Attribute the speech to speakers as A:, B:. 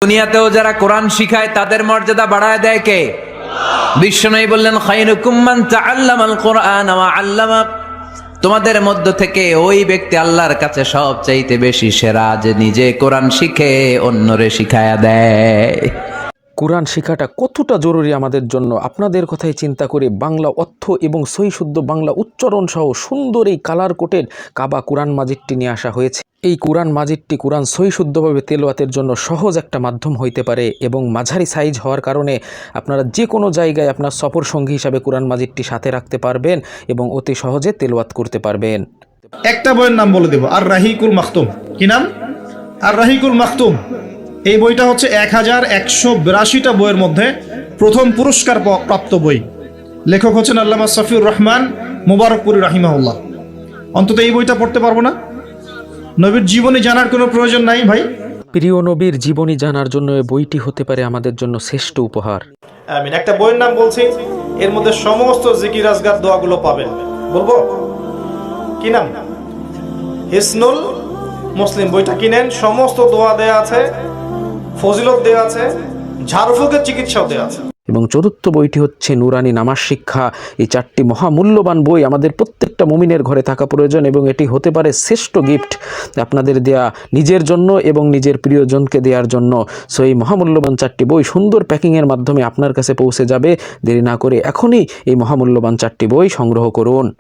A: দুনিয়াতেও যারা কোরআন শিখায় তাদের মর্যাদা বাড়ায় দেয় কে? বিশ্বনবী বললেন, খায়রুকুম মান তাআল্লামাল কুরআন ওয়া আল্লামা। তোমাদের মধ্য থেকে ওই ব্যক্তি আল্লাহর কাছে সবচাইতে বেশি সেরা যে নিজে কোরআন শিখে অন্যরে শিখায়া দেয়।
B: কোরআন শেখাটা কতটা জরুরি আমাদের জন্য আপনাদের কথাই চিন্তা করে বাংলা অর্থ এবং সহি শুদ্ধ বাংলা উচ্চারণ সহ সুন্দর এই কালার কোটেড কাবা কোরআন মাজিদটি নিয়ে আসা হয়েছে। এই কোরআন মাজিদটি কোরআন সহি শুদ্ধভাবে তেলাওয়াতের জন্য সহজ একটা মাধ্যম হইতে পারে এবং মাঝারি সাইজ হওয়ার কারণে আপনারা যে কোনো জায়গায় আপনার সফর সঙ্গী হিসাবে কোরআন মাজিদটি সাথে রাখতে পারবেন এবং অতি সহজে তেলাওয়াত করতে পারবেন।
C: একটা বইয়ের নাম বলে দেব, আর রাহিকুল মাখতুম। কি নাম? আর রাহিকুল মাখতুম। এই বইটা হচ্ছে 1182টা বইয়ের মধ্যে প্রথম পুরস্কার প্রাপ্ত বই। লেখক হচ্ছেন আল্লামা সফিউর রহমান মুবারকপুরি রাহিমাহুল্লাহ। অন্তত এই বইটা পড়তে পারবো না? নবীর জীবনী জানার কোনো প্রয়োজন নাই ভাই।
B: প্রিয় নবীর জীবনী জানার জন্য এই বইটি হতে পারে আমাদের জন্য শ্রেষ্ঠ উপহার।
C: আমিন। একটা বইয়ের নাম বলছি, এর মধ্যে সমস্ত জিকির আজগার দোয়াগুলো পাবেন। বলবো কি নাম? হিসনুল মুসলিম। বইটা কিনেন, সমস্ত দোয়া দেয়া আছে, ফজিলত দেয়া আছে, ঝাড়ফুঁকের চিকিৎসাও দেয়া আছে।
B: এবং চতুর্থ বইটি হচ্ছে নুরানি নামাজ শিক্ষা। এই চারটি মহামূল্যবান বই আমাদের প্রত্যেকটা মুমিনের ঘরে থাকা প্রয়োজন এবং এটি হতে পারে শ্রেষ্ঠ গিফট আপনাদের দেয়া নিজের জন্য এবং নিজের প্রিয়জনকে দেওয়ার জন্য। সো এই মহামূল্যবান চারটি বই সুন্দর প্যাকিংয়ের মাধ্যমে আপনার কাছে পৌঁছে যাবে। দেরি না করে এখনই এই মহামূল্যবান চারটি বই সংগ্রহ করুন।